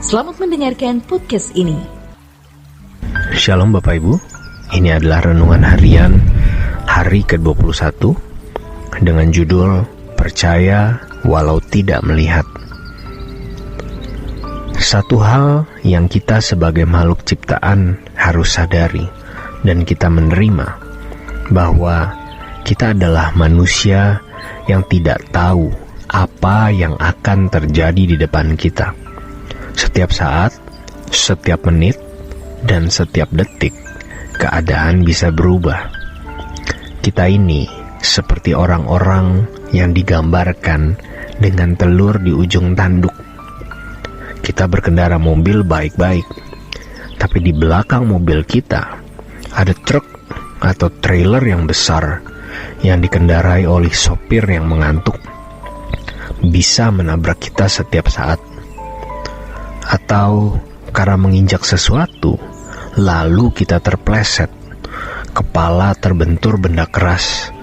Selamat mendengarkan podcast ini. Shalom Bapak Ibu, ini adalah renungan harian hari ke-21 dengan judul Percaya Walau Tidak Melihat. Satu hal yang kita sebagai makhluk ciptaan harus sadari dan kita menerima bahwa kita adalah manusia yang tidak tahu apa yang akan terjadi di depan kita. Setiap saat, setiap menit, dan setiap detik, keadaan bisa berubah. Kita ini seperti orang-orang yang digambarkan dengan telur di ujung tanduk. Kita berkendara mobil baik-baik, tapi di belakang mobil kita ada truk atau trailer yang besar yang dikendarai oleh sopir yang mengantuk. Bisa menabrak kita setiap saat. Atau karena menginjak sesuatu, lalu kita terpleset, kepala terbentur benda keras,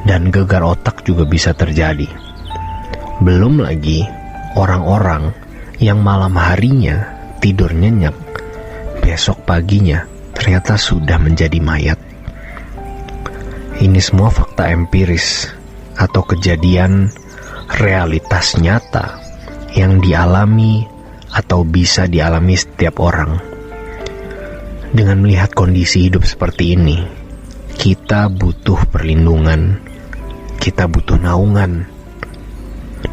dan gegar otak juga bisa terjadi. Belum lagi orang-orang yang malam harinya tidur nyenyak, besok paginya ternyata sudah menjadi mayat. Ini semua fakta empiris atau kejadian realitas nyata yang dialami atau bisa dialami setiap orang. Dengan melihat kondisi hidup seperti ini, kita butuh perlindungan, kita butuh naungan,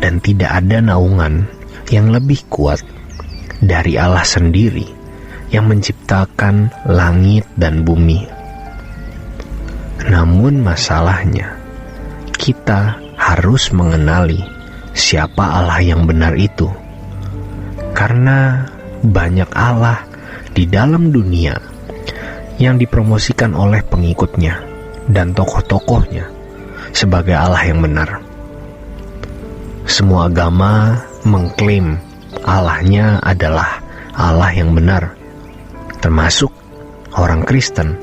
dan tidak ada naungan yang lebih kuat dari Allah sendiri yang menciptakan langit dan bumi. Namun masalahnya, kita harus mengenali siapa Allah yang benar itu. Karena banyak Allah di dalam dunia yang dipromosikan oleh pengikutnya dan tokoh-tokohnya sebagai Allah yang benar. Semua agama mengklaim Allahnya adalah Allah yang benar, termasuk orang Kristen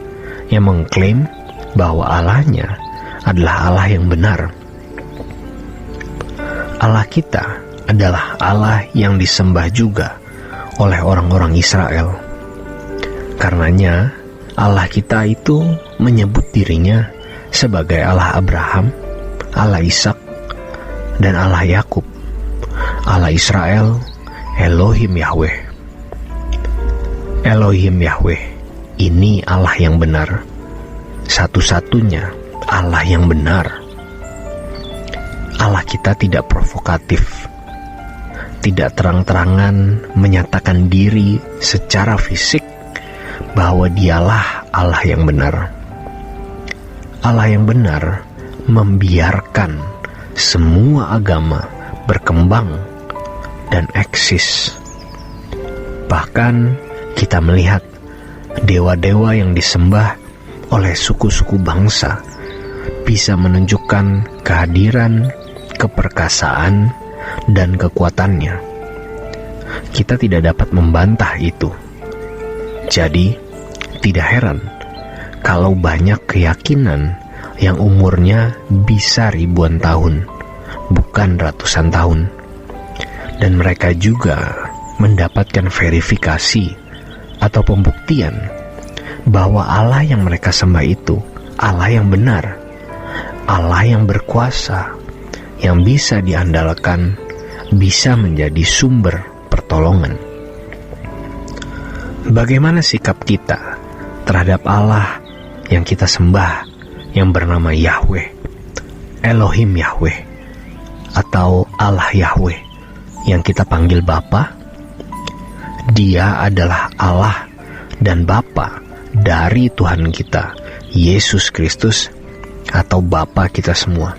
yang mengklaim bahwa Allahnya adalah Allah yang benar. Allah kita adalah Allah yang disembah juga oleh orang-orang Israel. Karenanya Allah kita itu menyebut dirinya sebagai Allah Abraham, Allah Ishak, dan Allah Yakub. Allah Israel, Elohim Yahweh. Elohim Yahweh, ini Allah yang benar, satu-satunya Allah yang benar. Allah kita tidak provokatif, tidak terang-terangan menyatakan diri secara fisik bahwa dialah Allah yang benar. Allah yang benar membiarkan semua agama berkembang dan eksis. Bahkan kita melihat dewa-dewa yang disembah oleh suku-suku bangsa bisa menunjukkan kehadiran, keperkasaan, dan kekuatannya. Kita tidak dapat membantah itu. Jadi, tidak heran kalau banyak keyakinan yang umurnya bisa ribuan tahun, bukan ratusan tahun. Dan mereka juga mendapatkan verifikasi atau pembuktian bahwa Allah yang mereka sembah itu Allah yang benar, Allah yang berkuasa, yang bisa diandalkan, bisa menjadi sumber pertolongan. Bagaimana sikap kita terhadap Allah yang kita sembah, yang bernama Yahweh, Elohim Yahweh, atau Allah Yahweh, yang kita panggil Bapa? Dia adalah Allah dan Bapa dari Tuhan kita, Yesus Kristus, atau Bapa kita semua.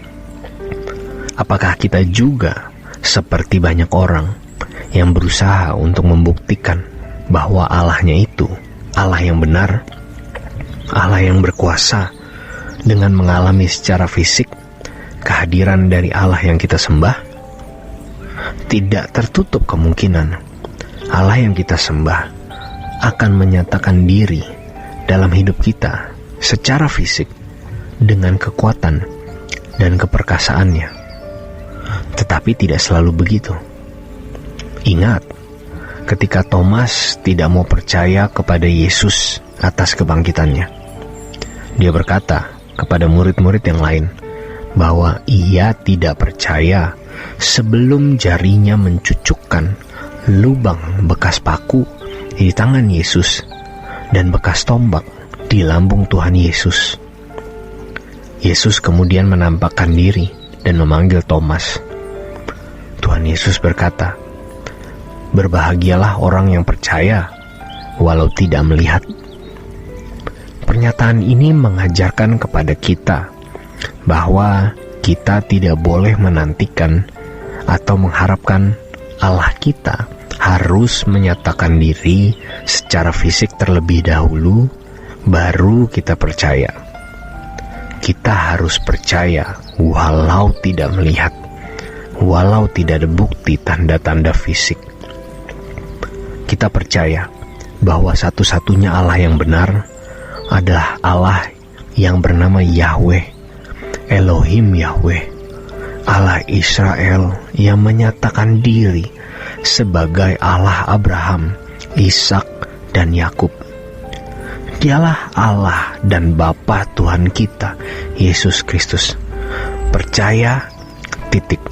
Apakah kita juga seperti banyak orang yang berusaha untuk membuktikan bahwa Allahnya itu Allah yang benar, Allah yang berkuasa, dengan mengalami secara fisik kehadiran dari Allah yang kita sembah? Tidak tertutup kemungkinan Allah yang kita sembah akan menyatakan diri dalam hidup kita secara fisik dengan kekuatan dan keperkasaannya. Tetapi tidak selalu begitu. Ingat, ketika Thomas tidak mau percaya kepada Yesus atas kebangkitannya. Dia berkata kepada murid-murid yang lain bahwa ia tidak percaya sebelum jarinya mencucukkan lubang bekas paku di tangan Yesus dan bekas tombak di lambung Tuhan Yesus. Yesus kemudian menampakkan diri dan memanggil Thomas. Tuhan Yesus berkata, "Berbahagialah orang yang percaya walau tidak melihat." Pernyataan ini mengajarkan kepada kita bahwa kita tidak boleh menantikan atau mengharapkan Allah kita harus menyatakan diri secara fisik terlebih dahulu, baru kita percaya. Kita harus percaya walau tidak melihat, walau tidak ada bukti tanda-tanda fisik. Kita percaya bahwa satu-satunya Allah yang benar adalah Allah yang bernama Yahweh, Elohim Yahweh, Allah Israel yang menyatakan diri sebagai Allah Abraham, Ishak, dan Yakub. Dialah Allah dan Bapa Tuhan kita, Yesus Kristus. Percaya, titik.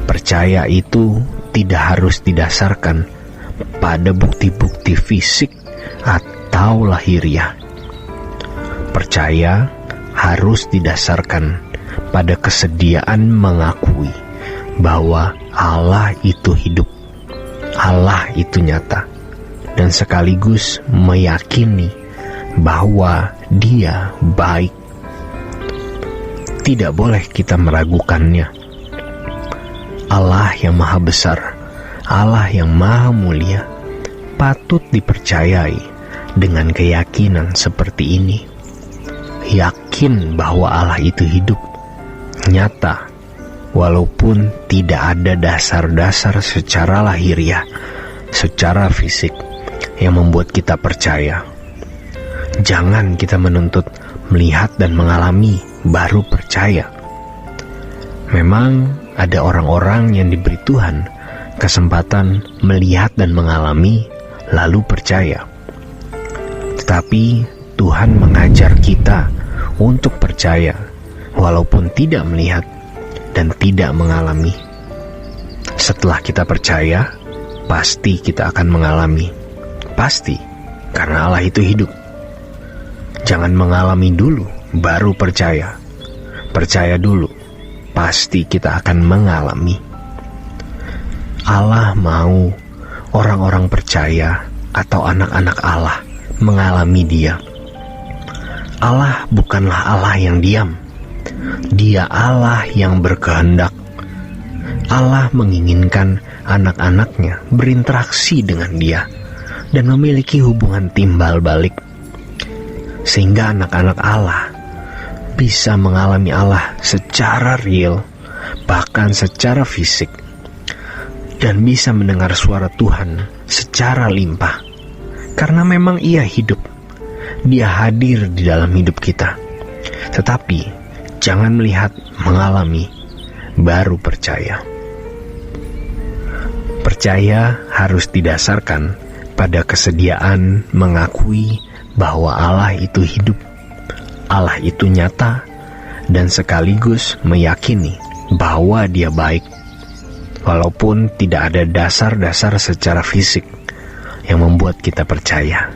Percaya itu tidak harus didasarkan pada bukti-bukti fisik atau lahiriah. Percaya harus didasarkan pada kesediaan mengakui bahwa Allah itu hidup, Allah itu nyata, dan sekaligus meyakini bahwa Dia baik. Tidak boleh kita meragukannya. Allah yang maha besar, Allah yang maha mulia, patut dipercayai dengan keyakinan seperti ini. Yakin bahwa Allah itu hidup, nyata, walaupun tidak ada dasar-dasar secara lahiriah, secara fisik yang membuat kita percaya. Jangan kita menuntut melihat dan mengalami baru percaya. Memang ada orang-orang yang diberi Tuhan kesempatan melihat dan mengalami lalu percaya. Tetapi Tuhan mengajar kita untuk percaya walaupun tidak melihat dan tidak mengalami. Setelah kita percaya, pasti kita akan mengalami. Pasti, karena Allah itu hidup. Jangan mengalami dulu, baru percaya. Percaya dulu, pasti kita akan mengalami. Allah mau orang-orang percaya atau anak-anak Allah mengalami Dia. Allah bukanlah Allah yang diam. Dia Allah yang berkehendak. Allah menginginkan anak-anaknya berinteraksi dengan Dia dan memiliki hubungan timbal balik, sehingga anak-anak Allah bisa mengalami Allah secara real, bahkan secara fisik, dan bisa mendengar suara Tuhan secara limpah, karena memang Ia hidup. Dia hadir di dalam hidup kita. Tetapi jangan melihat, mengalami, baru percaya. Percaya harus didasarkan pada kesediaan mengakui bahwa Allah itu hidup, Allah itu nyata, dan sekaligus meyakini bahwa Dia baik, walaupun tidak ada dasar-dasar secara fisik yang membuat kita percaya.